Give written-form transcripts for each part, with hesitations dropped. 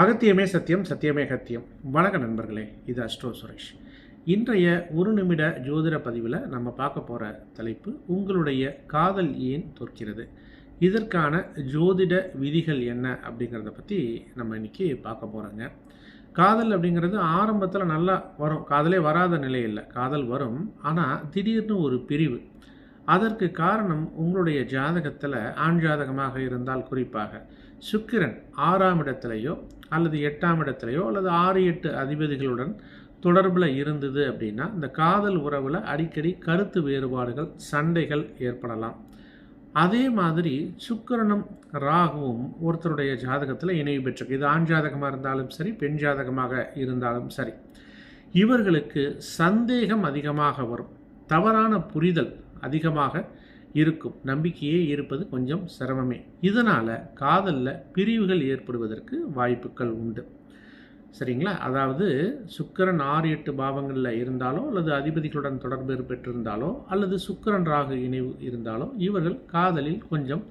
அகத்தியமே சத்தியம், சத்தியமே அகத்தியம். வணக்க நண்பர்களே, இது அஸ்ட்ரோ சுரேஷ். இன்றைய ஒரு நிமிட ஜோதிட பதிவில் நம்ம பார்க்க போகிற தலைப்பு, உங்களுடைய காதல் ஏன் தோற்கிறது, இதற்கான ஜோதிட விதிகள் என்ன அப்படிங்கிறத பற்றி நம்ம இன்றைக்கி பார்க்க போகிறோங்க. காதல் அப்படிங்கிறது ஆரம்பத்தில் நல்லா வரும், காதலே வராத நிலை இல்லை, காதல் வரும். ஆனால் திடீர்னு ஒரு பிரிவு. அதற்கு காரணம் உங்களுடைய ஜாதகத்தில், ஆண் ஜாதகமாக இருந்தால் குறிப்பாக சுக்கிரன் 6ஆம் இடத்துலையோ அல்லது 8ஆம் இடத்துலையோ அல்லது 6-8 அதிபதிகளுடன் தொடர்பில் இருந்தது அப்படின்னா இந்த காதல் உறவில் அடிக்கடி கருத்து வேறுபாடுகள், சண்டைகள் ஏற்படலாம். அதே மாதிரி சுக்கிரனும் ராகுவும் ஒருத்தருடைய ஜாதகத்தில் இணைவு பெற்றிருக்கு. இது ஆண் ஜாதகமாக இருந்தாலும் சரி, பெண் ஜாதகமாக இருந்தாலும் சரி, இவர்களுக்கு சந்தேகம் அதிகமாக வரும், தவறான புரிதல் அதிகமாக இருக்கும், நம்பிக்கையே இருப்பது கொஞ்சம் சிரமமே. இதனால் காதலில் பிரிவுகள் ஏற்படுவதற்கு வாய்ப்புகள் உண்டு. சரிங்களா? அதாவது சுக்கிரன் 6-8 பாவங்களில் இருந்தாலோ அல்லது அதிபதிகளுடன் தொடர்பு பெற்றிருந்தாலோ அல்லது சுக்கிரன் ராகு இணைவு இருந்தாலோ இவர்கள் காதலில் கொஞ்சம்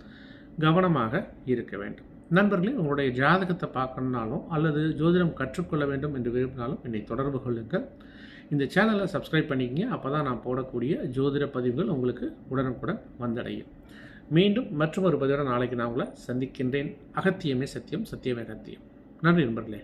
கவனமாக இருக்க வேண்டும். நண்பர்களே, உங்களுடைய ஜாதகத்தை பார்க்கணுன்னாலும் அல்லது ஜோதிடம் கற்றுக்கொள்ள வேண்டும் என்று விரும்பினாலும் என்னை தொடர்பு கொள்ளுங்கள். இந்த சேனலை சப்ஸ்கிரைப் பண்ணிக்கங்க. அப்போ தான் நான் போடக்கூடிய ஜோதிட பதிவுகள் உங்களுக்கு உடனுக்குடன் வந்தடையும். மீண்டும் மற்றொரு பதிவோடு நாளைக்கு நான் உங்களை சந்திக்கின்றேன். அகத்தியமே சத்தியம், சத்தியமே அகத்தியம். நன்றி நண்பர்களே.